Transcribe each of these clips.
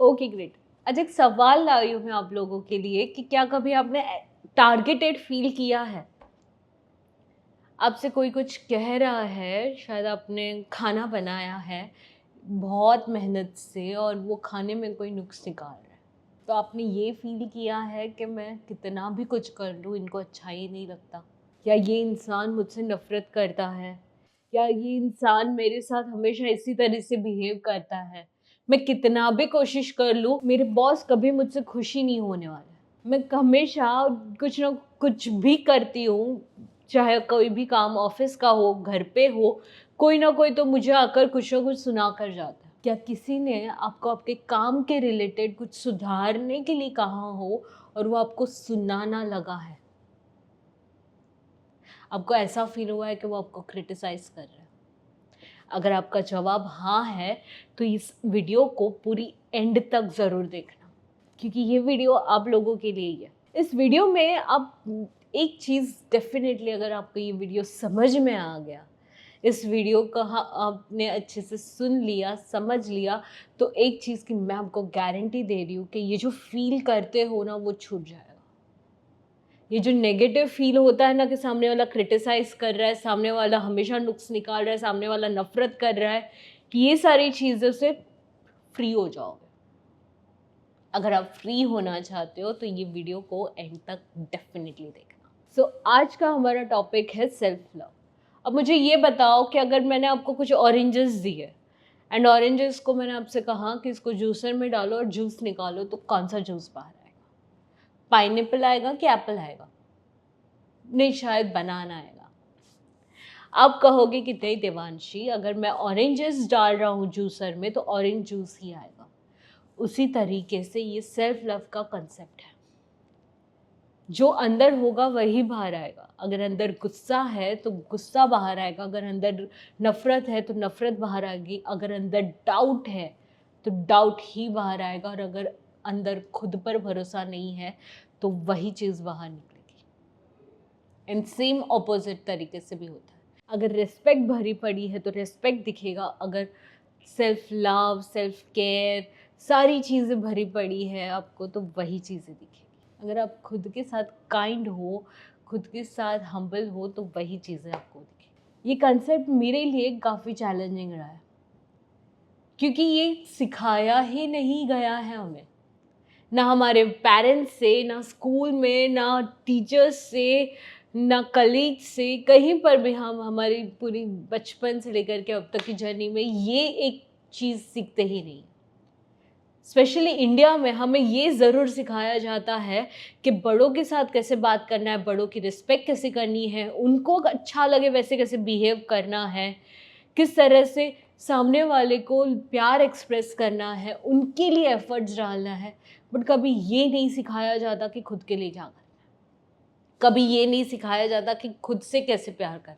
Okay great. अच्छा, एक सवाल लाई हूँ मैं आप लोगों के लिए कि क्या कभी आपने टारगेटेड फील किया है? आपसे कोई कुछ कह रहा है, शायद आपने खाना बनाया है बहुत मेहनत से और वो खाने में कोई नुक्स निकाल रहा है, तो आपने ये फील किया है कि मैं कितना भी कुछ कर लूँ इनको अच्छा ही नहीं लगता, या ये इंसान मुझसे नफरत करता है, या ये इंसान मेरे साथ हमेशा इसी तरह से बिहेव करता है, मैं कितना भी कोशिश कर लूँ मेरे बॉस कभी मुझसे खुशी नहीं होने वाला, मैं हमेशा कुछ ना कुछ भी करती हूँ, चाहे कोई भी काम ऑफिस का हो, घर पे हो, कोई ना कोई तो मुझे आकर कुछ ना कुछ सुना कर जाता है। क्या किसी ने आपको आपके काम के रिलेटेड कुछ सुधारने के लिए कहा हो और वो आपको सुनाना लगा है? आपको ऐसा फील हुआ है कि वो आपको क्रिटिसाइज कर रहा है? अगर आपका जवाब हाँ है तो इस वीडियो को पूरी एंड तक ज़रूर देखना, क्योंकि ये वीडियो आप लोगों के लिए ही है। इस वीडियो में आप एक चीज़ डेफिनेटली, अगर आपको ये वीडियो समझ में आ गया, इस वीडियो का आपने अच्छे से सुन लिया, समझ लिया, तो एक चीज़ की मैं आपको गारंटी दे रही हूँ कि ये जो फील करते हो ना वो छूट जाएगा। ये जो नेगेटिव फील होता है ना कि सामने वाला क्रिटिसाइज कर रहा है, सामने वाला हमेशा नुक्स निकाल रहा है, सामने वाला नफरत कर रहा है, ये सारी चीज़ों से फ्री हो जाओगे। अगर आप फ्री होना चाहते हो तो ये वीडियो को एंड तक डेफिनेटली देखना। सो आज का हमारा टॉपिक है सेल्फ लव। अब मुझे ये बताओ कि अगर मैंने आपको कुछ ऑरेंजेस दिए एंड ऑरेंजेस को मैंने आपसे कहा कि इसको जूसर में डालो और जूस निकालो, तो कौन सा जूस बाहर आएगा? पाइनएप्पल आएगा कि एप्पल आएगा? नहीं, शायद बनाना आएगा। आप कहोगे कि नहीं देवांशी, अगर मैं ऑरेंजेस डाल रहा हूँ जूसर में तो ऑरेंज जूस ही आएगा। उसी तरीके से ये सेल्फ लव का कंसेप्ट है। जो अंदर होगा वही बाहर आएगा। अगर अंदर गुस्सा है तो गुस्सा बाहर आएगा, अगर अंदर नफरत है तो नफरत बाहर आएगी, अगर अंदर डाउट है तो डाउट ही बाहर आएगा, और अगर अंदर खुद पर भरोसा नहीं है तो वही चीज़ बाहर निकलेगी। एंड सेम ऑपोजिट तरीके से भी होता है। अगर रिस्पेक्ट भरी पड़ी है तो रिस्पेक्ट दिखेगा, अगर सेल्फ लव, सेल्फ केयर, सारी चीज़ें भरी पड़ी है आपको तो वही चीज़ें दिखेगी। अगर आप खुद के साथ काइंड हो, खुद के साथ हम्बल हो, तो वही चीज़ें आपको दिखेगी। ये कंसेप्ट मेरे लिए काफ़ी चैलेंजिंग रहा है, क्योंकि ये सिखाया ही नहीं गया है हमें, ना हमारे पेरेंट्स से, ना स्कूल में, ना टीचर्स से, ना कलीग से, कहीं पर भी हम हमारी पूरी बचपन से लेकर के अब तक की जर्नी में ये एक चीज़ सीखते ही नहीं। स्पेशली इंडिया में हमें ये ज़रूर सिखाया जाता है कि बड़ों के साथ कैसे बात करना है, बड़ों की रिस्पेक्ट कैसे करनी है, उनको अच्छा लगे वैसे कैसे बिहेव करना है, किस तरह से सामने वाले को प्यार एक्सप्रेस करना है, उनके लिए एफर्ट्स डालना है। बट कभी ये नहीं सिखाया जाता कि खुद के लिए क्या करना है, कभी ये नहीं सिखाया जाता कि खुद से कैसे प्यार करना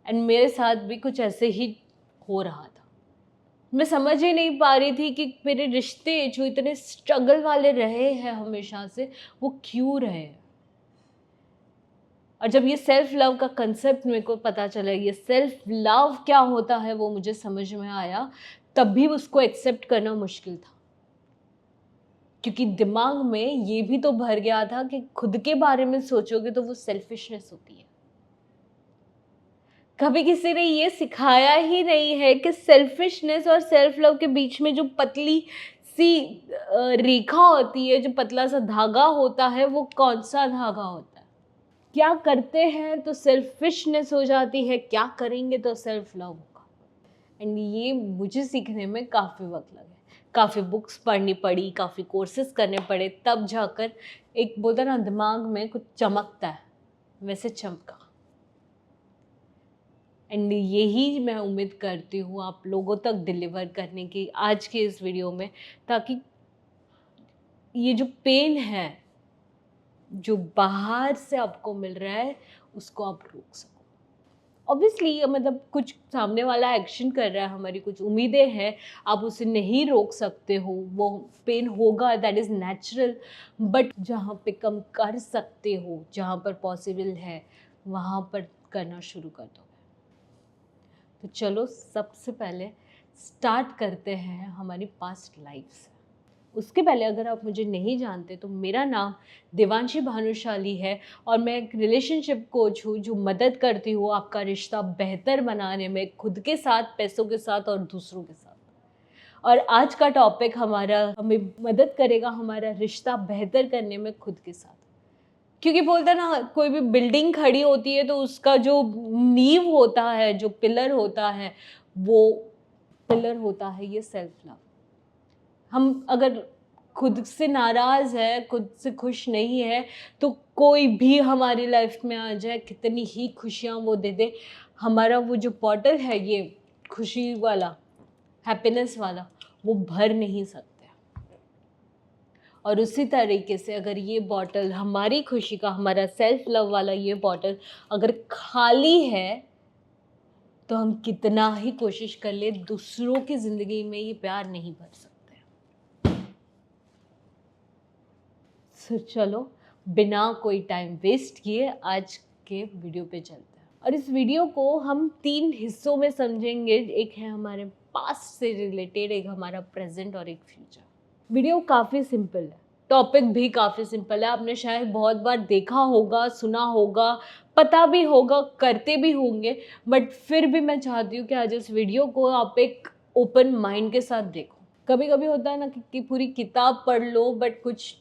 है। एंड मेरे साथ भी कुछ ऐसे ही हो रहा था। मैं समझ ही नहीं पा रही थी कि मेरे रिश्ते जो इतने स्ट्रगल वाले रहे हैं हमेशा से, वो क्यों रहे। और जब ये सेल्फ लव का कंसेप्ट मेरे को पता चला, ये सेल्फ लव क्या होता है वो मुझे समझ में आया, तब भी उसको एक्सेप्ट करना मुश्किल था, क्योंकि दिमाग में ये भी तो भर गया था कि खुद के बारे में सोचोगे तो वो सेल्फिशनेस होती है। कभी किसी ने ये सिखाया ही नहीं है कि सेल्फिशनेस और सेल्फ लव के बीच में जो पतली सी रेखा होती है, जो पतला सा धागा होता है, वो कौन सा धागा होता है। क्या करते हैं तो सेल्फिशनेस हो जाती है, क्या करेंगे तो सेल्फ लव होगा। एंड ये मुझे सीखने में काफ़ी वक्त लगे, काफ़ी बुक्स पढ़नी पड़ी, काफ़ी कोर्सेज करने पड़े, तब जाकर एक बोलता ना दिमाग में कुछ चमकता है, वैसे चमका। एंड यही मैं उम्मीद करती हूँ आप लोगों तक डिलीवर करने की आज के इस वीडियो में, ताकि ये जो पेन है जो बाहर से आपको मिल रहा है उसको आप रोक सको। ऑब्वियसली मतलब कुछ सामने वाला एक्शन कर रहा है, हमारी कुछ उम्मीदें हैं, आप उसे नहीं रोक सकते हो, वो पेन होगा, दैट इज़ नेचुरल। बट जहाँ पे कम कर सकते हो, जहाँ पर पॉसिबल है, वहाँ पर करना शुरू कर दो। तो चलो सबसे पहले स्टार्ट करते हैं हमारी पास्ट लाइफ से। उसके पहले अगर आप मुझे नहीं जानते तो मेरा नाम देवांशी भानुशाली है और मैं एक रिलेशनशिप कोच हूँ जो मदद करती हूँ आपका रिश्ता बेहतर बनाने में, खुद के साथ, पैसों के साथ और दूसरों के साथ। और आज का टॉपिक हमारा हमें मदद करेगा हमारा रिश्ता बेहतर करने में खुद के साथ। क्योंकि बोलते हैं ना, कोई भी बिल्डिंग खड़ी होती है तो उसका जो नींव होता है, जो पिलर होता है, वो पिलर होता है ये सेल्फ लव। हम अगर खुद से नाराज़ है, खुद से खुश नहीं है, तो कोई भी हमारी लाइफ में आ जाए, कितनी ही खुशियाँ वो दे दे, हमारा वो जो बॉटल है ये खुशी वाला, हैप्पीनेस वाला, वो भर नहीं सकते। और उसी तरीके से अगर ये बॉटल, हमारी खुशी का, हमारा सेल्फ लव वाला ये बॉटल अगर खाली है, तो हम कितना ही कोशिश कर ले, दूसरों की ज़िंदगी में ये प्यार नहीं भर सकते। तो चलो बिना कोई टाइम वेस्ट किए आज के वीडियो पे चलते हैं। और इस वीडियो को हम 3 हिस्सों में समझेंगे। एक है हमारे पास्ट से रिलेटेड, एक हमारा प्रेजेंट और एक फ्यूचर। वीडियो काफ़ी सिंपल है, टॉपिक भी काफ़ी सिंपल है। आपने शायद बहुत बार देखा होगा, सुना होगा, पता भी होगा, करते भी होंगे, बट फिर भी मैं चाहती हूँ कि आज इस वीडियो को आप एक ओपन माइंड के साथ देखो। कभी कभी होता है ना कि पूरी किताब पढ़ लो बट कुछ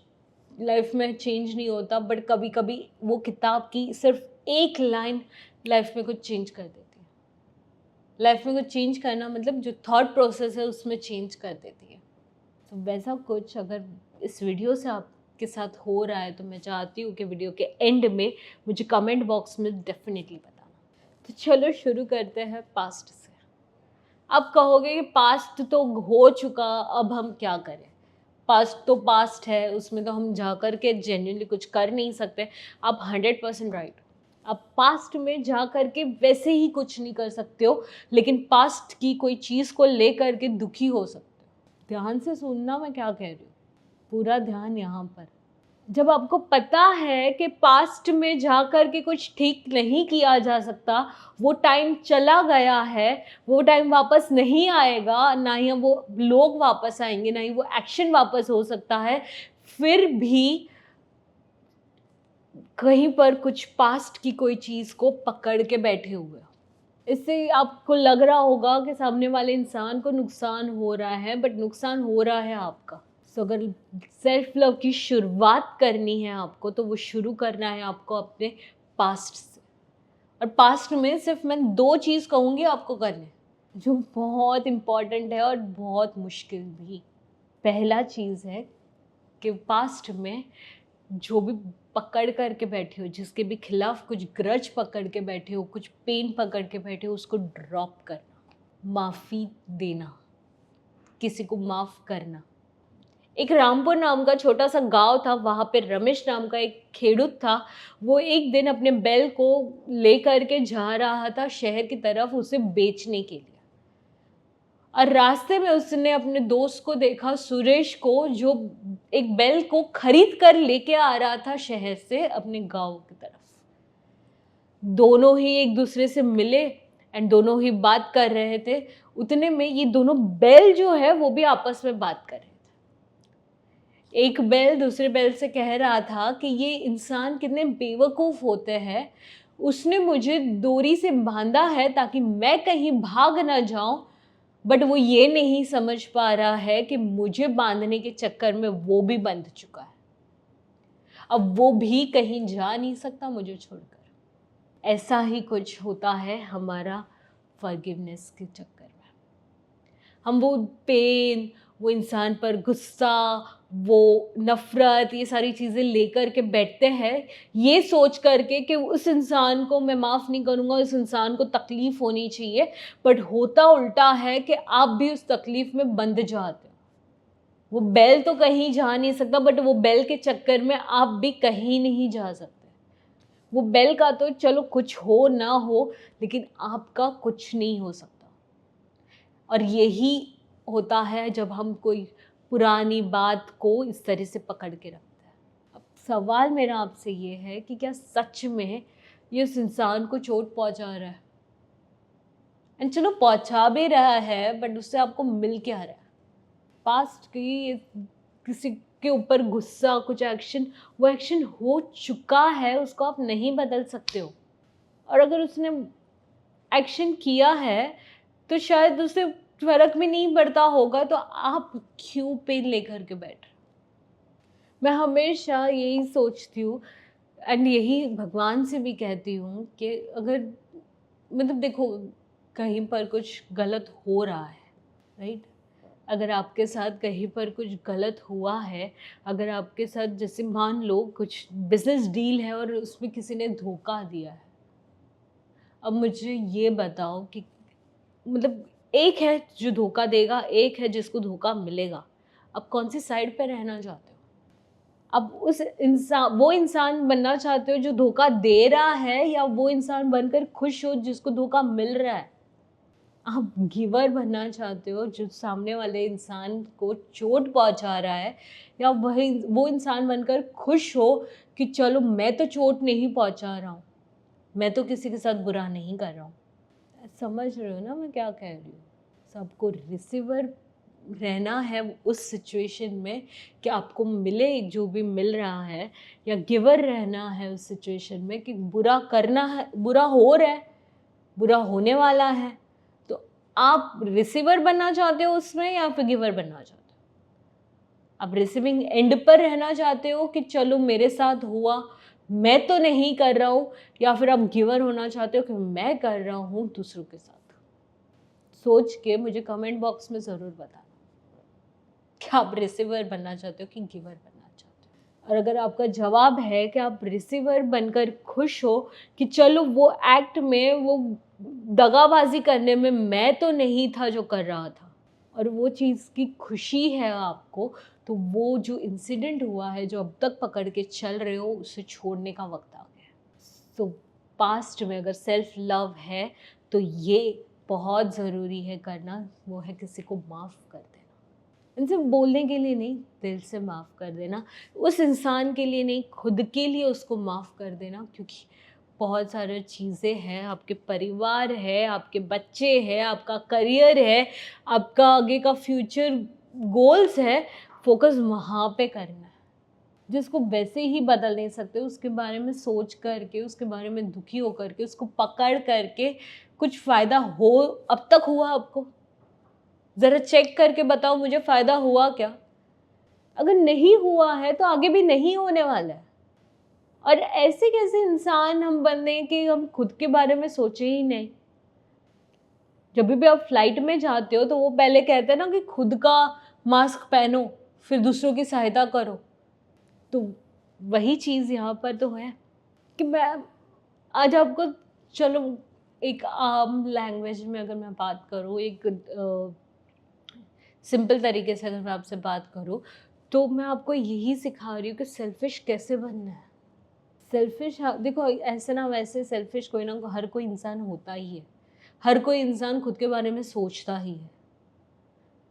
लाइफ में चेंज नहीं होता, बट कभी कभी वो किताब की सिर्फ एक लाइन लाइफ में कुछ चेंज कर देती है। लाइफ में कुछ चेंज करना मतलब जो थॉट प्रोसेस है उसमें चेंज कर देती है। तो वैसा कुछ अगर इस वीडियो से आपके साथ हो रहा है तो मैं चाहती हूँ कि वीडियो के एंड में मुझे कमेंट बॉक्स में डेफिनेटली बताना। तो चलो शुरू करते हैं पास्ट से। अब कहोगे कि पास्ट तो हो चुका, अब हम क्या करें? पास्ट तो पास्ट है, उसमें तो हम जा कर के जेन्युइनली कुछ कर नहीं सकते। आप 100% राइट हो। आप पास्ट में जा कर के वैसे ही कुछ नहीं कर सकते हो, लेकिन पास्ट की कोई चीज़ को ले कर के दुखी हो सकते हो। ध्यान से सुनना मैं क्या कह रही हूँ, पूरा ध्यान यहाँ पर। जब आपको पता है कि पास्ट में जा कर के कुछ ठीक नहीं किया जा सकता, वो टाइम चला गया है, वो टाइम वापस नहीं आएगा, ना ही वो लोग वापस आएंगे, ना ही वो एक्शन वापस हो सकता है, फिर भी कहीं पर कुछ पास्ट की कोई चीज़ को पकड़ के बैठे हुए। इससे आपको लग रहा होगा कि सामने वाले इंसान को नुकसान हो रहा है, बट नुकसान हो रहा है आपका। सो अगर सेल्फ लव की शुरुआत करनी है आपको, तो वो शुरू करना है आपको अपने पास्ट से। और पास्ट में सिर्फ मैं 2 चीज़ कहूँगी आपको करने, जो बहुत इम्पॉर्टेंट है और बहुत मुश्किल भी। पहला चीज़ है कि पास्ट में जो भी पकड़ करके बैठे हो, जिसके भी खिलाफ कुछ ग्रज पकड़ के बैठे हो, कुछ पेन पकड़ के बैठे हो, उसको ड्रॉप करना, माफ़ी देना, किसी को माफ़ करना। एक रामपुर नाम का छोटा सा गांव था, वहाँ पे रमेश नाम का एक खेडूत था। वो एक दिन अपने बैल को ले करके जा रहा था शहर की तरफ उसे बेचने के लिए। और रास्ते में उसने अपने दोस्त को देखा, सुरेश को, जो एक बैल को खरीद कर लेके आ रहा था शहर से अपने गांव की तरफ। दोनों ही एक दूसरे से मिले एंड दोनों ही बात कर रहे थे। उतने में ये दोनों बैल जो है वो भी आपस में बात कर रहे थे। एक बैल दूसरे बैल से कह रहा था कि ये इंसान कितने बेवकूफ़ होते हैं, उसने मुझे डोरी से बांधा है ताकि मैं कहीं भाग ना जाऊं, बट वो ये नहीं समझ पा रहा है कि मुझे बांधने के चक्कर में वो भी बंध चुका है। अब वो भी कहीं जा नहीं सकता मुझे छोड़कर। ऐसा ही कुछ होता है हमारा फॉरगिवनेस के चक्कर में। हम वो पेन, वो इंसान पर गुस्सा, वो नफ़रत, ये सारी चीज़ें लेकर के बैठते हैं, ये सोच करके कि उस इंसान को मैं माफ़ नहीं करूँगा, उस इंसान को तकलीफ़ होनी चाहिए, बट होता उल्टा है कि आप भी उस तकलीफ़ में बंध जाते हो। वो बैल तो कहीं जा नहीं सकता, बट वो बैल के चक्कर में आप भी कहीं नहीं जा सकते। वो बैल का तो चलो कुछ हो ना हो, लेकिन आपका कुछ नहीं हो सकता। और यही होता है जब हम कोई पुरानी बात को इस तरह से पकड़ के रखते हैं। अब सवाल मेरा आपसे ये है कि क्या सच में ये उस इंसान को चोट पहुंचा रहा है? एंड चलो पहुंचा भी रहा है, बट उससे आपको मिल क्या रहा है? पास्ट की किसी के ऊपर गुस्सा, कुछ एक्शन, वो एक्शन हो चुका है, उसको आप नहीं बदल सकते हो। और अगर उसने एक्शन किया है तो शायद उसे फर्क भी नहीं पड़ता होगा, तो आप क्यों पेन लेकर के बैठ रहे हो? मैं हमेशा यही सोचती हूँ एंड यही भगवान से भी कहती हूँ कि अगर मतलब देखो, कहीं पर कुछ गलत हो रहा है, राइट? अगर आपके साथ कहीं पर कुछ गलत हुआ है, अगर आपके साथ जैसे मान लो कुछ बिजनेस डील है और उसमें किसी ने धोखा दिया है, अब मुझे ये बताओ कि मतलब एक है जो धोखा देगा, एक है जिसको धोखा मिलेगा। अब कौन सी साइड पे रहना चाहते हो? अब उस इंसान वो इंसान बनना चाहते हो जो धोखा दे रहा है, या वो इंसान बनकर खुश हो जिसको धोखा मिल रहा है? आप गिवर बनना चाहते हो जो सामने वाले इंसान को चोट पहुंचा रहा है, या वही वो इंसान बनकर खुश हो कि चलो मैं तो चोट नहीं पहुंचा रहा हूँ, मैं तो किसी के साथ बुरा नहीं कर रहा हूँ? समझ रहे हो ना मैं क्या कह रही हूँ? सबको रिसीवर रहना है उस सिचुएशन में कि आपको मिले जो भी मिल रहा है, या गिवर रहना है उस सिचुएशन में कि बुरा करना है, बुरा हो रहा है, बुरा होने वाला है, तो आप रिसीवर बनना चाहते हो उसमें या फिर गिवर बनना चाहते हो? आप रिसीविंग एंड पर रहना चाहते हो कि चलो मेरे साथ हुआ, मैं तो नहीं कर रहा हूँ, या फिर आप गिवर होना चाहते हो कि मैं कर रहा हूँ दूसरों के साथ? सोच के मुझे कमेंट बॉक्स में ज़रूर बताना कि आप रिसीवर बनना चाहते हो कि गिवर बनना चाहते हो। और अगर आपका जवाब है कि आप रिसीवर बनकर खुश हो कि चलो वो एक्ट में, वो दगाबाजी करने में मैं तो नहीं था जो कर रहा था, और वो चीज़ की खुशी है आपको, तो वो जो इंसिडेंट हुआ है जो अब तक पकड़ के चल रहे हो, उसे छोड़ने का वक्त आ गया है। सो पास्ट में अगर सेल्फ लव है तो ये बहुत ज़रूरी है करना, वो है किसी को माफ़ कर देना। इनसे बोलने के लिए नहीं, दिल से माफ़ कर देना। उस इंसान के लिए नहीं, खुद के लिए उसको माफ़ कर देना, क्योंकि बहुत सारी चीज़ें हैं, आपके परिवार है, आपके बच्चे हैं, आपका करियर है, आपका आगे का फ्यूचर गोल्स है, फोकस वहाँ पे करना है। जिसको वैसे ही बदल नहीं सकते, उसके बारे में सोच करके, उसके बारे में दुखी हो करके, उसको पकड़ करके कुछ फ़ायदा हो अब तक हुआ आपको? ज़रा चेक करके बताओ मुझे, फ़ायदा हुआ क्या? अगर नहीं हुआ है तो आगे भी नहीं होने वाला है। और ऐसे कैसे इंसान हम बने कि हम खुद के बारे में सोचे ही नहीं? जब भी आप फ्लाइट में जाते हो तो वो पहले कहते हैं ना कि खुद का मास्क पहनो, फिर दूसरों की सहायता करो। तो वही चीज़ यहाँ पर तो है कि मैं आज आपको, चलो एक आम लैंग्वेज में अगर मैं बात करूँ, एक सिंपल तरीके से अगर मैं आपसे बात करूँ, तो मैं आपको यही सिखा रही हूँ कि सेल्फिश कैसे बनना है। सेल्फिश, देखो ऐसे ना वैसे सेल्फिश कोई ना हर कोई इंसान होता ही है। हर कोई इंसान खुद के बारे में सोचता ही है।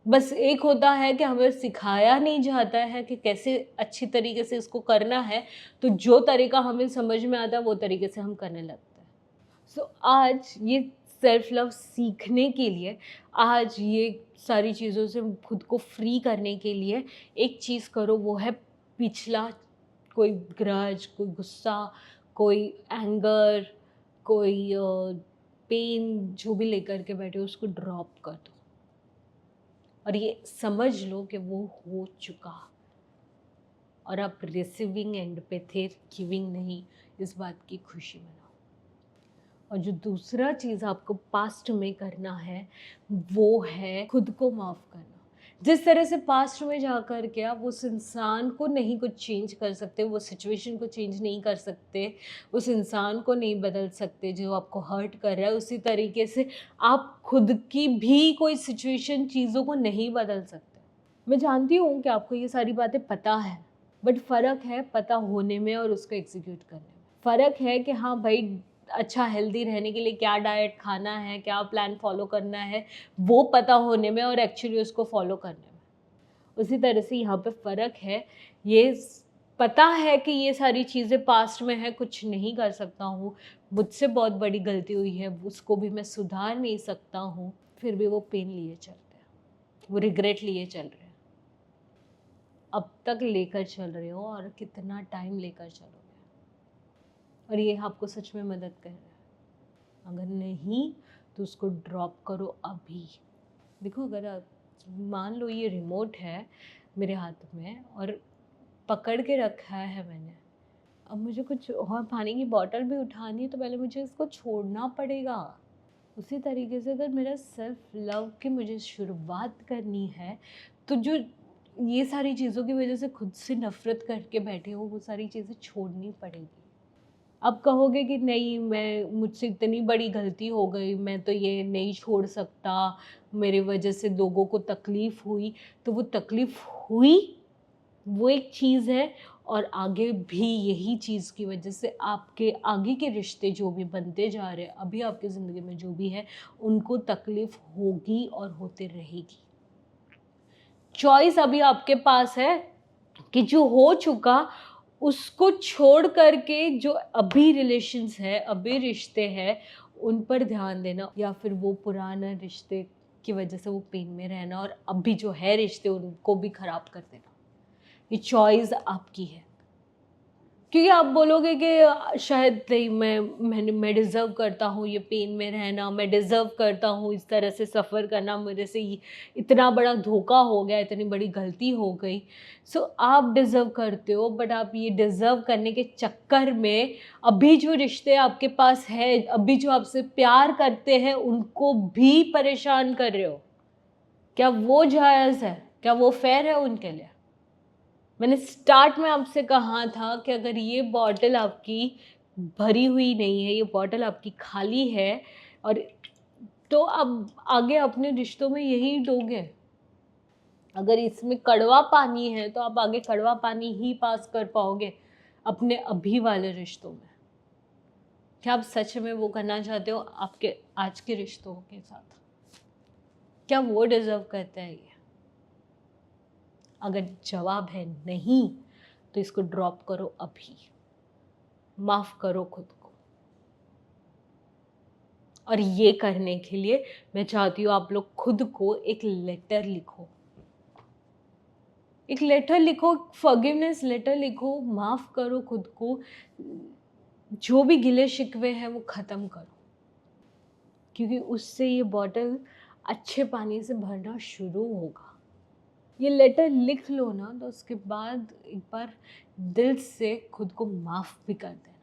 बस एक होता है कि हमें सिखाया नहीं जाता है कि कैसे अच्छी तरीके से इसको करना है, तो जो तरीका हमें समझ में आता है वो तरीके से हम करने लगते हैं। सो आज ये सेल्फ लव सीखने के लिए, आज ये सारी चीज़ों से खुद को फ्री करने के लिए एक चीज़ करो, वो है पिछला कोई ग्रज, कोई गुस्सा, कोई एंगर, कोई पेन जो भी लेकर के बैठे हो उसको ड्रॉप कर दो, और ये समझ लो कि वो हो चुका और आप रिसीविंग एंड पे थे, गिविंग नहीं। इस बात की खुशी मनाओ। और जो दूसरा चीज़ आपको पास्ट में करना है वो है खुद को माफ़ करना। जिस तरह से पास्ट में जा कर के आप उस इंसान को नहीं कुछ चेंज कर सकते, वो सिचुएशन को चेंज नहीं कर सकते, उस इंसान को नहीं बदल सकते जो आपको हर्ट कर रहा है, उसी तरीके से आप खुद की भी कोई सिचुएशन, चीज़ों को नहीं बदल सकते। मैं जानती हूँ कि आपको ये सारी बातें पता है, बट फ़र्क है पता होने में और उसको एग्जीक्यूट करने में। फ़र्क है कि हाँ भाई, अच्छा हेल्दी रहने के लिए क्या डाइट खाना है, क्या प्लान फॉलो करना है, वो पता होने में और एक्चुअली उसको फॉलो करने में। उसी तरह से यहाँ पे फ़र्क है, ये पता है कि ये सारी चीज़ें पास्ट में है, कुछ नहीं कर सकता हूँ, मुझसे बहुत बड़ी गलती हुई है, उसको भी मैं सुधार नहीं सकता हूँ, फिर भी वो पेन लिए चल रहे हैं, वो रिग्रेट लिए चल रहे हैं। अब तक लेकर चल रहे हो और कितना टाइम लेकर चलोगे, और ये आपको सच में मदद कर रहा है? अगर नहीं तो उसको ड्रॉप करो अभी। देखो, अगर आप मान लो ये रिमोट है मेरे हाथ में और पकड़ के रखा है मैंने, अब मुझे कुछ और पानी की बोतल भी उठानी है तो पहले मुझे इसको छोड़ना पड़ेगा। उसी तरीके से अगर मेरा सेल्फ लव की मुझे शुरुआत करनी है तो जो ये सारी चीज़ों की वजह से खुद से नफ़रत करके बैठे हो वो सारी चीज़ें छोड़नी पड़ेगी। अब कहोगे कि नहीं, मैं मुझसे इतनी बड़ी गलती हो गई, मैं तो ये नहीं छोड़ सकता, मेरी वजह से लोगों को तकलीफ़ हुई। तो वो तकलीफ़ हुई वो एक चीज़ है, और आगे भी यही चीज़ की वजह से आपके आगे के रिश्ते जो भी बनते जा रहे हैं, अभी आपकी ज़िंदगी में जो भी है, उनको तकलीफ़ होगी और होते रहेगी। चॉइस अभी आपके पास है कि जो हो चुका उसको छोड़ करके जो अभी रिलेशंस है, अभी रिश्ते हैं, उन पर ध्यान देना, या फिर वो पुराना रिश्ते की वजह से वो पेन में रहना और अभी जो है रिश्ते उनको भी ख़राब कर देना। ये चॉइस आपकी है। क्योंकि आप बोलोगे कि शायद नहीं, मैं डिज़र्व करता हूँ ये पेन में रहना, मैं डिज़र्व करता हूँ इस तरह से सफ़र करना, मेरे से ये इतना बड़ा धोखा हो गया, इतनी बड़ी गलती हो गई। सो आप डिज़र्व करते हो, बट आप ये डिज़र्व करने के चक्कर में अभी जो रिश्ते आपके पास है, अभी जो आपसे प्यार करते हैं, उनको भी परेशान कर रहे हो। क्या वो जायज़ है? क्या वो फेयर है उनके लिए? मैंने स्टार्ट में आपसे कहा था कि अगर ये बॉटल आपकी भरी हुई नहीं है, ये बॉटल आपकी खाली है, और तो अब आगे अपने रिश्तों में यही दोगे। अगर इसमें कड़वा पानी है तो आप आगे कड़वा पानी ही पास कर पाओगे अपने अभी वाले रिश्तों में। क्या आप सच में वो करना चाहते हो आपके आज के रिश्तों के साथ? क्या वो डिजर्व करता है ये? अगर जवाब है नहीं तो इसको ड्रॉप करो अभी, माफ करो खुद को। और ये करने के लिए मैं चाहती हूँ आप लोग खुद को एक लेटर लिखो, एक लेटर लिखो, फॉरगिवनेस लेटर लिखो, माफ करो खुद को, जो भी गिले शिकवे हैं वो ख़त्म करो, क्योंकि उससे ये बॉटल अच्छे पानी से भरना शुरू होगा। ये लेटर लिख लो ना, तो उसके बाद एक बार दिल से खुद को माफ़ भी कर देना।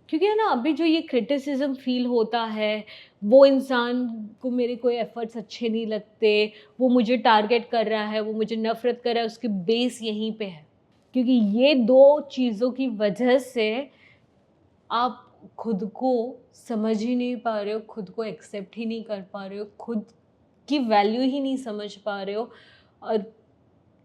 क्योंकि है ना, अभी जो ये क्रिटिसिज्म फील होता है, वो इंसान को मेरे कोई एफर्ट्स अच्छे नहीं लगते, वो मुझे टारगेट कर रहा है, वो मुझे नफ़रत कर रहा है, उसकी बेस यहीं पे है। क्योंकि ये दो चीज़ों की वजह से आप खुद को समझ ही नहीं पा रहे हो, खुद को एक्सेप्ट ही नहीं कर पा रहे हो, खुद की वैल्यू ही नहीं समझ पा रहे हो, और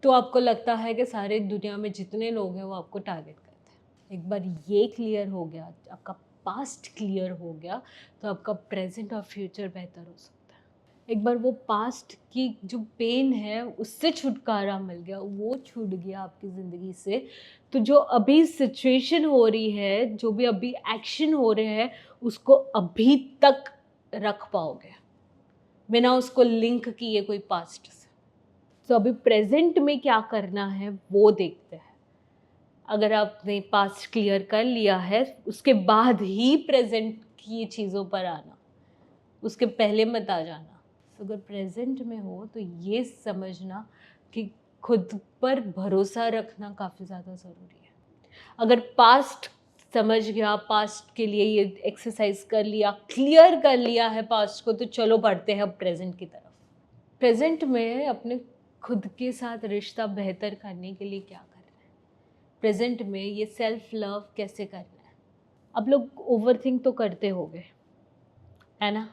तो आपको लगता है कि सारे दुनिया में जितने लोग हैं वो आपको टारगेट करते हैं। एक बार ये क्लियर हो गया, आपका पास्ट क्लियर हो गया, तो आपका प्रेजेंट और फ्यूचर बेहतर हो सकता है। एक बार वो पास्ट की जो पेन है उससे छुटकारा मिल गया, वो छूट गया आपकी ज़िंदगी से, तो जो अभी सिचुएशन हो रही है, जो भी अभी एक्शन हो रहे हैं, उसको अभी तक रख पाओगे बिना उसको लिंक किए कोई पास्ट से। तो अभी प्रेजेंट में क्या करना है वो देखते हैं। अगर आपने पास्ट क्लियर कर लिया है, उसके बाद ही प्रेजेंट की चीज़ों पर आना, उसके पहले मत आ जाना। तो अगर प्रेजेंट में हो तो ये समझना कि खुद पर भरोसा रखना काफ़ी ज़्यादा ज़रूरी है। अगर पास्ट समझ गया, पास्ट के लिए ये एक्सरसाइज कर लिया, क्लियर कर लिया है पास्ट को, तो चलो बढ़ते हैं अब प्रेजेंट की तरफ। प्रेजेंट में अपने खुद के साथ रिश्ता बेहतर करने के लिए क्या करना है, प्रेजेंट में ये सेल्फ लव कैसे करना है। अब लोग ओवर थिंक तो करते होंगे, है ना?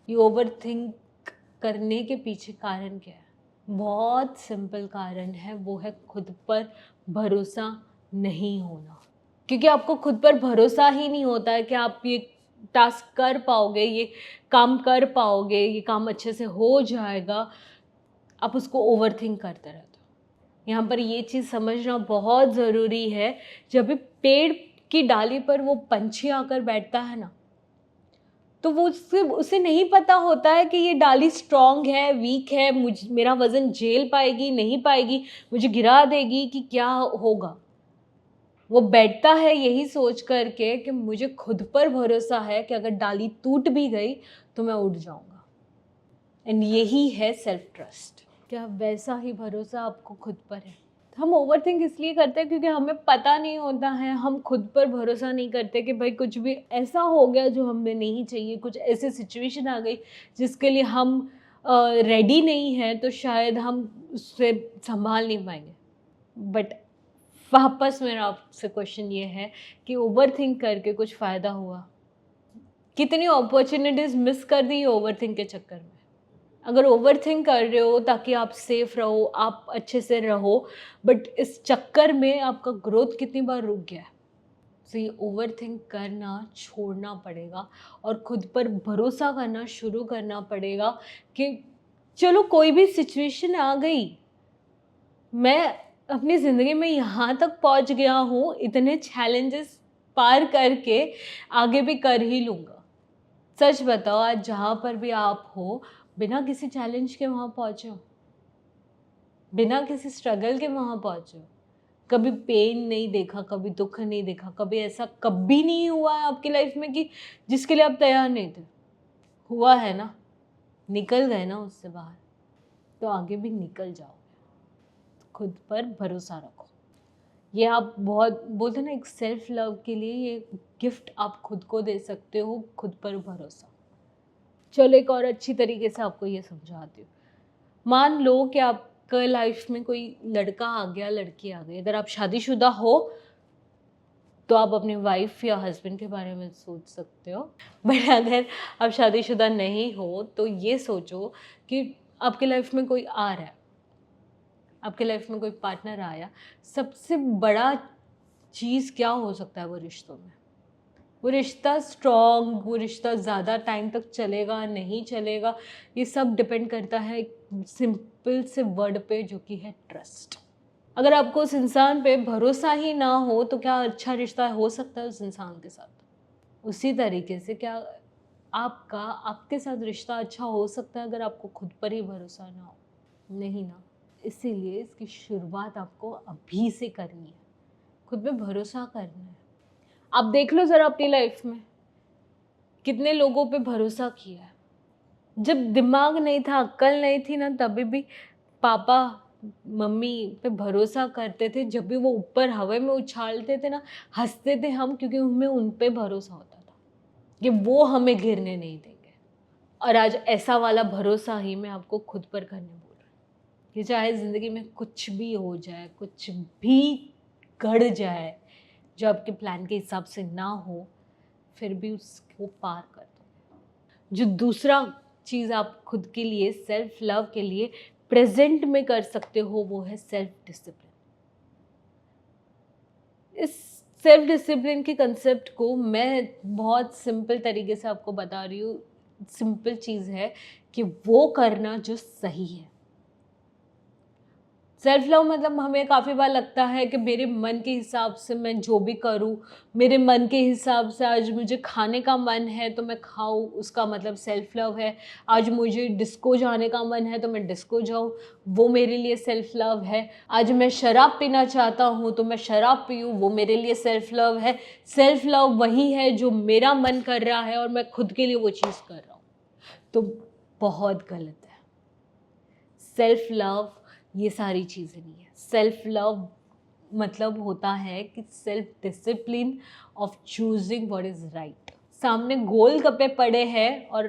ये ओवर थिंक करने के पीछे कारण क्या है? बहुत सिंपल कारण है, वो है खुद पर भरोसा नहीं होना। क्योंकि आपको खुद पर भरोसा ही नहीं होता है कि आप ये टास्क कर पाओगे, ये काम कर पाओगे, ये काम अच्छे से हो जाएगा, आप उसको ओवर थिंक करते रहते हो। यहाँ पर ये चीज़ समझना बहुत ज़रूरी है, जब भी पेड़ की डाली पर वो पंछी आकर बैठता है ना, तो वो उसे नहीं पता होता है कि ये डाली स्ट्रांग है, वीक है, मेरा वजन झेल पाएगी नहीं पाएगी, मुझे गिरा देगी कि क्या होगा। वो बैठता है यही सोच करके कि मुझे खुद पर भरोसा है कि अगर डाली टूट भी गई तो मैं उठ जाऊंगा। एंड यही है सेल्फ ट्रस्ट। क्या वैसा ही भरोसा आपको खुद पर है? हम ओवरथिंक इसलिए करते हैं क्योंकि हमें पता नहीं होता है, हम खुद पर भरोसा नहीं करते कि भाई कुछ भी ऐसा हो गया जो हमें नहीं चाहिए, कुछ ऐसी सिचुएशन आ गई जिसके लिए हम रेडी नहीं हैं, तो शायद हम उससे संभाल नहीं पाएंगे। बट वापस मेरा आपसे क्वेश्चन ये है कि ओवरथिंक करके कुछ फ़ायदा हुआ? कितनी अपॉर्चुनिटीज़ मिस कर दी ओवरथिंक के चक्कर में। अगर ओवरथिंक कर रहे हो ताकि आप सेफ रहो, आप अच्छे से रहो, बट इस चक्कर में आपका ग्रोथ कितनी बार रुक गया है। तो ये ओवरथिंक करना छोड़ना पड़ेगा और खुद पर भरोसा करना शुरू करना पड़ेगा कि चलो कोई भी सिचुएशन आ गई, मैं अपनी ज़िंदगी में यहाँ तक पहुँच गया हूँ, इतने चैलेंजेस पार करके आगे भी कर ही लूँगा। सच बताओ, आज जहाँ पर भी आप हो, बिना किसी चैलेंज के वहाँ पहुँचे हो, बिना किसी स्ट्रगल के वहाँ पहुँचे हो। कभी पेन नहीं देखा, कभी दुख नहीं देखा, कभी ऐसा कभी नहीं हुआ है आपकी लाइफ में कि जिसके लिए आप तैयार नहीं थे। हुआ है ना, निकल गए ना उससे बाहर, तो आगे भी निकल जाओ। खुद पर भरोसा रखो। ये आप बहुत बोलते हैं ना, एक सेल्फ लव के लिए ये गिफ्ट आप खुद को दे सकते हो, खुद पर भरोसा। चलो एक और अच्छी तरीके से आपको ये समझाती हूँ। मान लो कि आपका लाइफ में कोई लड़का आ गया, लड़की आ गई। अगर आप शादीशुदा हो तो आप अपनी वाइफ या हस्बैंड के बारे में सोच सकते हो, बट अगर आप शादीशुदा नहीं हो तो ये सोचो कि आपके लाइफ में कोई आ रहा है, आपके लाइफ में कोई पार्टनर आया। सबसे बड़ा चीज़ क्या हो सकता है वो रिश्तों में? वो रिश्ता स्ट्रॉन्ग, वो रिश्ता ज़्यादा टाइम तक चलेगा नहीं चलेगा, ये सब डिपेंड करता है सिंपल से वर्ड पे, जो कि है ट्रस्ट। अगर आपको उस इंसान पे भरोसा ही ना हो तो क्या अच्छा रिश्ता हो सकता है उस इंसान के साथ? उसी तरीके से क्या आपके साथ रिश्ता अच्छा हो सकता है अगर आपको खुद पर ही भरोसा ना हो? नहीं ना। इसीलिए इसकी शुरुआत आपको अभी से करनी है, खुद पे भरोसा करना है। आप देख लो ज़रा अपनी लाइफ में कितने लोगों पे भरोसा किया है। जब दिमाग नहीं था, अक्ल नहीं थी ना, तभी भी पापा मम्मी पे भरोसा करते थे। जब भी वो ऊपर हवा में उछालते थे ना, हंसते थे हम, क्योंकि हमें उन पे भरोसा होता था कि वो हमें गिरने नहीं देंगे। और आज ऐसा वाला भरोसा ही मैं आपको खुद पर करने बोल रही हूँ कि चाहे ज़िंदगी में कुछ भी हो जाए, कुछ भी गड़ जाए जो आपके प्लान के हिसाब से ना हो, फिर भी उसको पार कर दो। जो दूसरा चीज़ आप खुद के लिए, सेल्फ लव के लिए प्रेजेंट में कर सकते हो, वो है सेल्फ डिसिप्लिन। इस सेल्फ डिसिप्लिन के कंसेप्ट को मैं बहुत सिंपल तरीके से आपको बता रही हूँ। सिंपल चीज़ है कि वो करना जो सही है। सेल्फ लव मतलब हमें काफ़ी बार लगता है कि मेरे मन के हिसाब से मैं जो भी करूं, मेरे मन के हिसाब से आज मुझे खाने का मन है तो मैं खाऊं, उसका मतलब सेल्फ लव है। आज मुझे डिस्को जाने का मन है तो मैं डिस्को जाऊं, वो मेरे लिए सेल्फ लव है। आज मैं शराब पीना चाहता हूं तो मैं शराब पीऊं, वो मेरे लिए सेल्फ लव है। सेल्फ लव वही है जो मेरा मन कर रहा है और मैं खुद के लिए वो चीज़ कर रहा हूँ, तो बहुत गलत है। सेल्फ लव ये सारी चीज़ें नहीं है। सेल्फ लव मतलब होता है कि self discipline of choosing what is right. सामने गोल गप्पे पड़े हैं और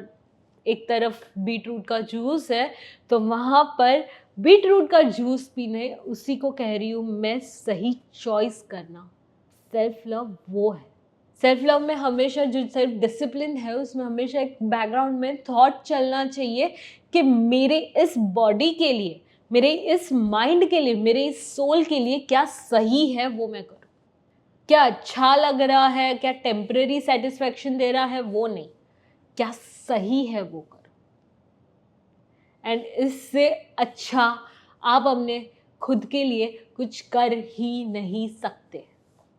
एक तरफ बीट रूट का जूस है, तो वहाँ पर बीट रूट का जूस पीने, उसी को कह रही हूँ मैं सही चॉइस करना। सेल्फ लव वो है। सेल्फ लव में हमेशा जो सेल्फ डिसिप्लिन है उसमें हमेशा एक बैकग्राउंड में थॉट चलना चाहिए कि मेरे इस बॉडी के लिए, मेरे इस माइंड के लिए, मेरे इस सोल के लिए क्या सही है वो मैं करूँ। क्या अच्छा लग रहा है, क्या टेम्पररी सेटिस्फैक्शन दे रहा है, वो नहीं, क्या सही है वो करो। एंड इससे अच्छा आप अपने खुद के लिए कुछ कर ही नहीं सकते।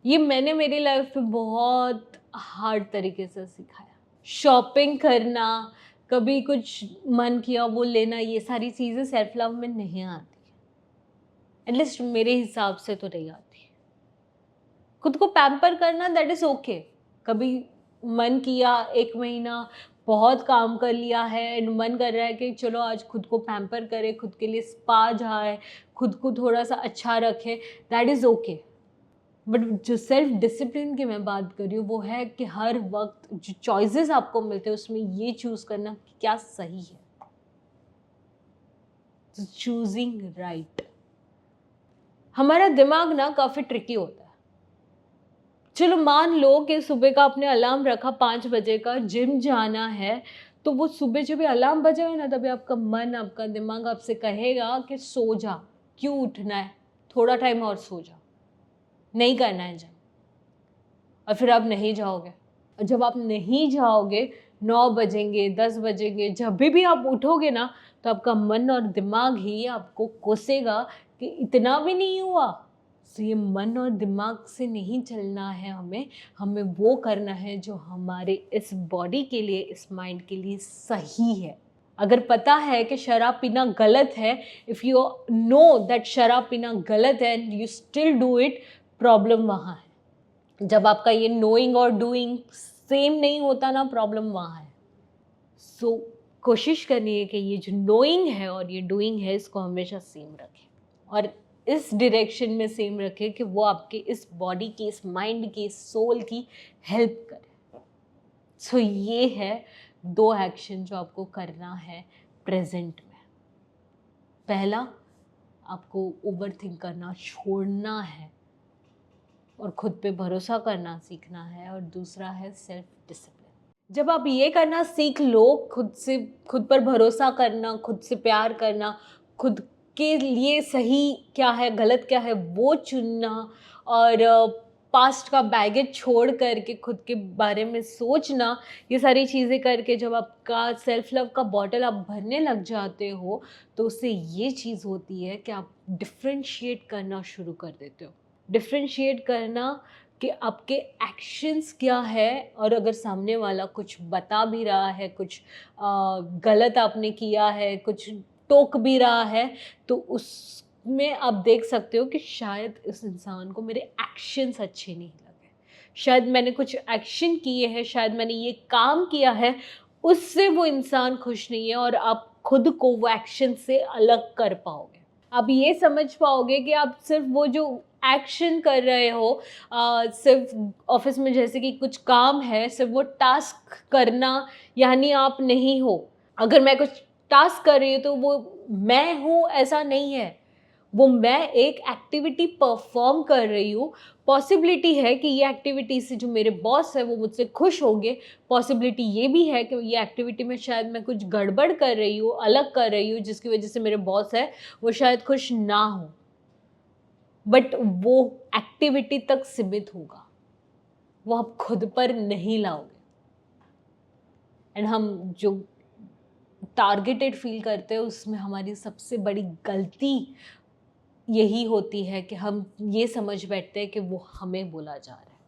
ये मैंने मेरी लाइफ में बहुत हार्ड तरीके से सीखा है। शॉपिंग करना, कभी कुछ मन किया वो लेना, ये सारी चीज़ें सेल्फ लव में नहीं आती, एटलीस्ट मेरे हिसाब से तो नहीं आती। खुद को पैम्पर करना, दैट इज़ ओके। कभी मन किया, 1 महीना बहुत काम कर लिया है एंड मन कर रहा है कि चलो आज खुद को पैम्पर करें, खुद के लिए स्पा जाए, खुद को थोड़ा सा अच्छा रखें, दैट इज़ ओके। बट जो सेल्फ डिसिप्लिन की मैं बात कर रही हूँ वो है कि हर वक्त जो चॉइसेस आपको मिलते हैं उसमें ये चूज़ करना कि क्या सही है, चूजिंग राइट। हमारा दिमाग ना काफ़ी ट्रिकी होता है। चलो मान लो कि सुबह का आपने अलार्म रखा 5 बजे का, जिम जाना है, तो वो सुबह जब भी अलार्म बजेगा ना तभी आपका मन, आपका दिमाग आपसे कहेगा कि सो जा, क्यों उठना है, थोड़ा टाइम और सो जा, नहीं करना है जिम। और फिर आप नहीं जाओगे, और जब आप नहीं जाओगे 9 बजेंगे, 10 बजेंगे, जब भी आप उठोगे ना तो आपका मन और दिमाग ही आपको कोसेगा कि इतना भी नहीं हुआ। तो ये मन और दिमाग से नहीं चलना है, हमें वो करना है जो हमारे इस बॉडी के लिए, इस माइंड के लिए सही है। अगर पता है कि शराब पीना गलत है, इफ़ यू नो दैट शराब पीना गलत है and you still do it, problem वहाँ है। जब आपका ये नोइंग और डूइंग सेम नहीं होता ना, प्रॉब्लम वहाँ है। सो कोशिश करनी है कि ये जो नोइंग है और ये डूइंग है इसको हमेशा सेम रखें, और इस डायरेक्शन में सेम रखें कि वो आपके इस बॉडी की, इस माइंड की, इस सोल की हेल्प करे। सो ये है 2 एक्शन जो आपको करना है प्रेजेंट में। पहला, आपको ओवर थिंक करना छोड़ना है और खुद पे भरोसा करना सीखना है, और दूसरा है सेल्फ डिसिप्लिन। जब आप ये करना सीख लो, खुद पर भरोसा करना, खुद से प्यार करना, खुद के लिए सही क्या है, गलत क्या है वो चुनना, और पास्ट का बैगेज छोड़ करके खुद के बारे में सोचना, ये सारी चीज़ें करके जब आपका सेल्फ लव का बॉटल आप भरने लग जाते हो तो उससे ये चीज़ होती है कि आप डिफ्रेंशिएट करना शुरू कर देते हो। डिफ्रेंशिएट करना कि आपके एक्शंस क्या है, और अगर सामने वाला कुछ बता भी रहा है, कुछ गलत आपने किया है, कुछ टोक भी रहा है, तो उसमें आप देख सकते हो कि शायद इस इंसान को मेरे एक्शंस अच्छे नहीं लगे, शायद मैंने कुछ एक्शन किए हैं, शायद मैंने ये काम किया है, उससे वो इंसान खुश नहीं है, और आप खुद को वो एक्शन से अलग कर पाओगे। आप ये समझ पाओगे कि आप सिर्फ वो जो एक्शन कर रहे हो, सिर्फ ऑफिस में जैसे कि कुछ काम है, सिर्फ वो टास्क करना यानी आप नहीं हो। अगर मैं कुछ टास्क कर रही हूँ तो वो मैं हूँ ऐसा नहीं है, वो मैं एक एक्टिविटी परफॉर्म कर रही हूँ। पॉसिबिलिटी है कि ये एक्टिविटी से जो मेरे बॉस है वो मुझसे खुश होंगे, पॉसिबिलिटी ये भी है कि ये एक्टिविटी में शायद मैं कुछ गड़बड़ कर रही हूँ, अलग कर रही हूँ, जिसकी वजह से मेरे बॉस है वो शायद खुश ना हो, बट वो एक्टिविटी तक सीमित होगा, वो आप खुद पर नहीं लाओगे। एंड हम जो टारगेटेड फील करते हैं उसमें हमारी सबसे बड़ी गलती यही होती है कि हम ये समझ बैठते हैं कि वो हमें बोला जा रहा है,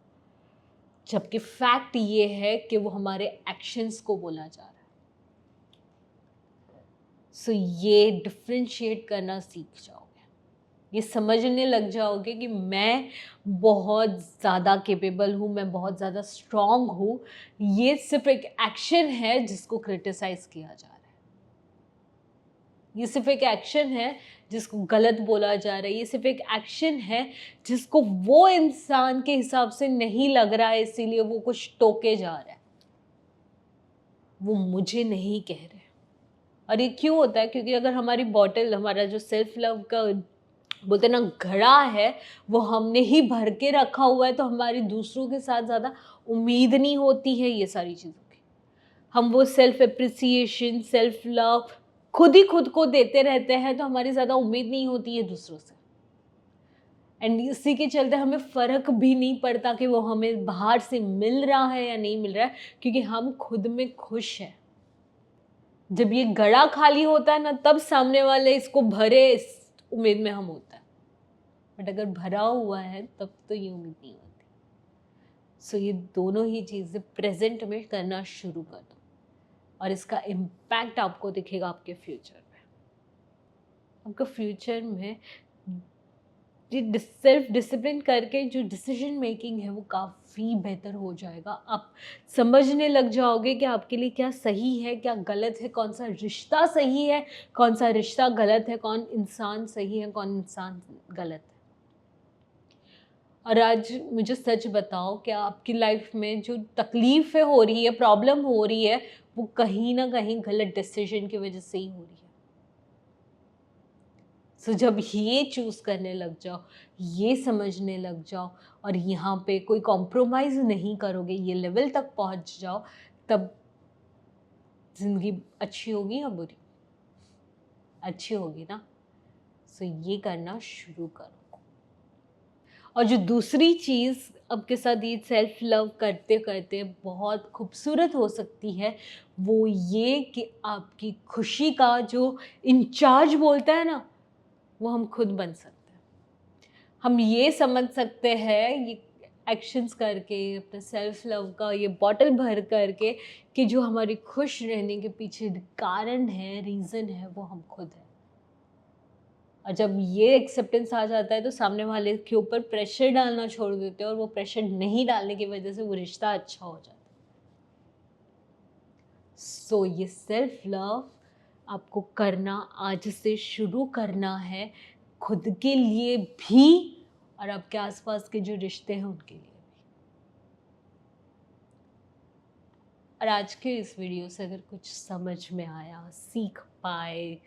जबकि फैक्ट ये है कि वो हमारे एक्शंस को बोला जा रहा है। सो ये डिफ्रेंशिएट करना सीख जाओगे, ये समझने लग जाओगे कि मैं बहुत ज़्यादा केपेबल हूँ, मैं बहुत ज़्यादा स्ट्रॉन्ग हूँ, ये सिर्फ एक एक्शन है जिसको क्रिटिसाइज़ किया जा रहा है, ये सिर्फ एक एक्शन है जिसको गलत बोला जा रहा है, ये सिर्फ एक एक्शन है जिसको वो इंसान के हिसाब से नहीं लग रहा है, इसीलिए वो कुछ टोके जा रहा है, वो मुझे नहीं कह रहे। और ये क्यों होता है? क्योंकि अगर हमारी बॉटल, हमारा जो सेल्फ लव का बोलते हैं ना घड़ा है, वो हमने ही भर के रखा हुआ है, तो हमारी दूसरों के साथ ज़्यादा उम्मीद नहीं होती है ये सारी चीज़ों की। हम वो सेल्फ एप्रिसिएशन, सेल्फ लव खुद ही खुद को देते रहते हैं, तो हमारी ज़्यादा उम्मीद नहीं होती है दूसरों से। एंड इसी के चलते हमें फ़र्क भी नहीं पड़ता कि वो हमें बाहर से मिल रहा है या नहीं मिल रहा है, क्योंकि हम खुद में खुश हैं। जब ये घड़ा खाली होता है ना, तब सामने वाले इसको भरे इस उम्मीद में हम होता है, बट अगर भरा हुआ है तब तो ये उम्मीद नहीं होती। सो ये दोनों ही चीज़ें प्रेजेंट में करना शुरू कर दो और इसका इम्पैक्ट आपको दिखेगा आपके फ्यूचर में। आपका फ्यूचर में ये सेल्फ डिसिप्लिन करके जो डिसीजन मेकिंग है वो काफ़ी बेहतर हो जाएगा। आप समझने लग जाओगे कि आपके लिए क्या सही है, क्या गलत है, कौन सा रिश्ता सही है, कौन सा रिश्ता गलत है, कौन इंसान सही है, कौन इंसान गलत है। और आज मुझे सच बताओ कि आपकी लाइफ में जो तकलीफ़ें हो रही है, प्रॉब्लम हो रही है, वो कहीं ना कहीं गलत डिसीजन की वजह से ही हो रही है। सो जब ये चूज़ करने लग जाओ, ये समझने लग जाओ और यहाँ पे कोई कॉम्प्रोमाइज़ नहीं करोगे, ये लेवल तक पहुँच जाओ, तब ज़िंदगी अच्छी होगी या बुरी? अच्छी होगी ना। सो ये करना शुरू करो। और जो दूसरी चीज़ आपके साथ ये सेल्फ लव करते करते बहुत खूबसूरत हो सकती है, वो ये कि आपकी खुशी का जो इंचार्ज बोलता है ना, वो हम खुद बन सकते हैं। हम ये समझ सकते हैं ये एक्शंस करके, अपने सेल्फ लव का ये बॉटल भर करके, कि जो हमारी खुश रहने के पीछे कारण है, रीज़न है, वो हम खुद हैं। और जब ये एक्सेप्टेंस आ जाता है तो सामने वाले के ऊपर प्रेशर डालना छोड़ देते हैं और वो प्रेशर नहीं डालने की वजह से वो रिश्ता अच्छा हो जाता है। सो ये सेल्फ लव आपको करना आज से शुरू करना है, खुद के लिए भी और आपके आसपास के जो रिश्ते हैं उनके लिए भी। और आज के इस वीडियो से अगर कुछ समझ में आया, सीख पाए,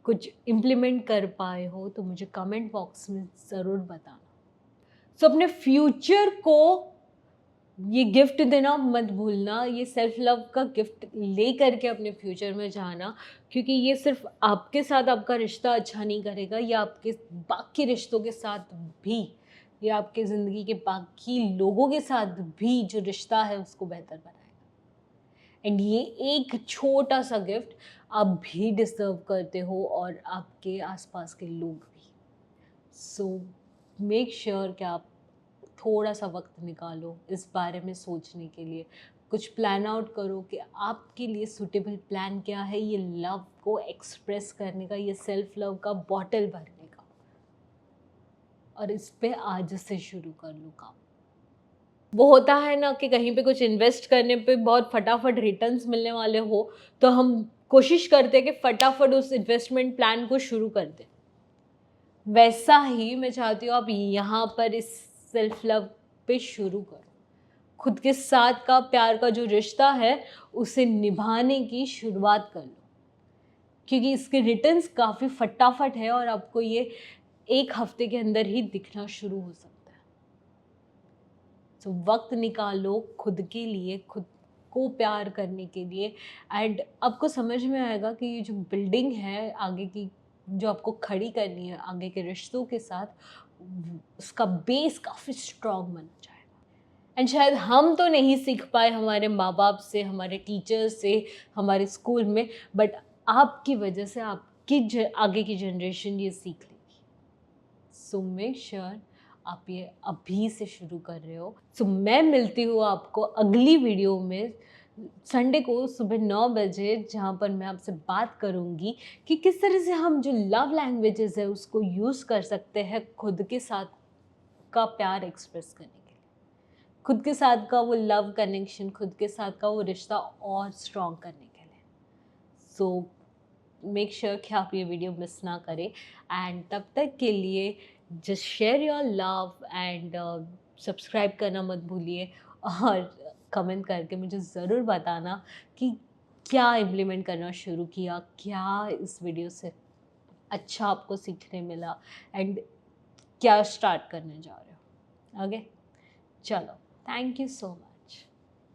कुछ इम्प्लीमेंट कर पाए हो तो मुझे कमेंट बॉक्स में ज़रूर बताना। सो अपने फ्यूचर को ये गिफ्ट देना मत भूलना, ये सेल्फ लव का गिफ्ट ले करके अपने फ्यूचर में जाना, क्योंकि ये सिर्फ आपके साथ आपका रिश्ता अच्छा नहीं करेगा, ये आपके बाकी रिश्तों के साथ भी, ये आपके ज़िंदगी के बाकी लोगों के साथ भी जो रिश्ता है उसको बेहतर बनाएगा। एंड ये एक छोटा सा गिफ्ट आप भी डिजर्व करते हो और आपके आसपास के लोग भी। सो मेक श्योर कि आप थोड़ा सा वक्त निकालो इस बारे में सोचने के लिए, कुछ प्लान आउट करो कि आपके लिए सूटेबल प्लान क्या है ये लव को एक्सप्रेस करने का, ये सेल्फ लव का बॉटल भरने का, और इस पे आज से शुरू कर लो काम। वो होता है ना कि कहीं पे कुछ इन्वेस्ट करने पे बहुत फटाफट रिटर्न्स मिलने वाले हो, तो हम कोशिश करते हैं कि फटाफट उस इन्वेस्टमेंट प्लान को शुरू कर दें। वैसा ही मैं चाहती हूँ आप यहाँ पर इस सेल्फ लव पे शुरू करो। खुद के साथ का प्यार का जो रिश्ता है उसे निभाने की शुरुआत कर लो, क्योंकि इसके रिटर्न्स काफ़ी फटाफट है और आपको ये एक हफ्ते के अंदर ही दिखना शुरू हो सकता है। तो वक्त निकालो खुद के लिए, खुद को प्यार करने के लिए, एंड आपको समझ में आएगा कि ये जो बिल्डिंग है आगे की, जो आपको खड़ी करनी है आगे के रिश्तों के साथ, उसका बेस काफ़ी स्ट्रॉन्ग बन जाएगा। एंड शायद हम तो नहीं सीख पाए हमारे माँ बाप से, हमारे टीचर्स से, हमारे स्कूल में, बट आपकी वजह से आपकी आगे की जनरेशन ये सीख लेगी। सो मेक श्योर आप ये अभी से शुरू कर रहे हो। सो मैं मिलती हूँ आपको अगली वीडियो में संडे को सुबह 9 बजे, जहाँ पर मैं आपसे बात करूँगी कि किस तरह से हम जो लव लैंग्वेजेस है उसको यूज़ कर सकते हैं खुद के साथ का प्यार एक्सप्रेस करने के लिए, खुद के साथ का वो लव कनेक्शन, खुद के साथ का वो रिश्ता और स्ट्रॉन्ग करने के लिए। सो मेक श्योर कि आप ये वीडियो मिस ना करें, एंड तब तक के लिए just share your love and subscribe करना मत भूलिए, और कमेंट करके मुझे ज़रूर बताना कि क्या इम्प्लीमेंट करना शुरू किया, क्या इस वीडियो से अच्छा आपको सीखने मिला, एंड क्या स्टार्ट करने जा रहे हो। ओके, चलो, थैंक यू सो मच।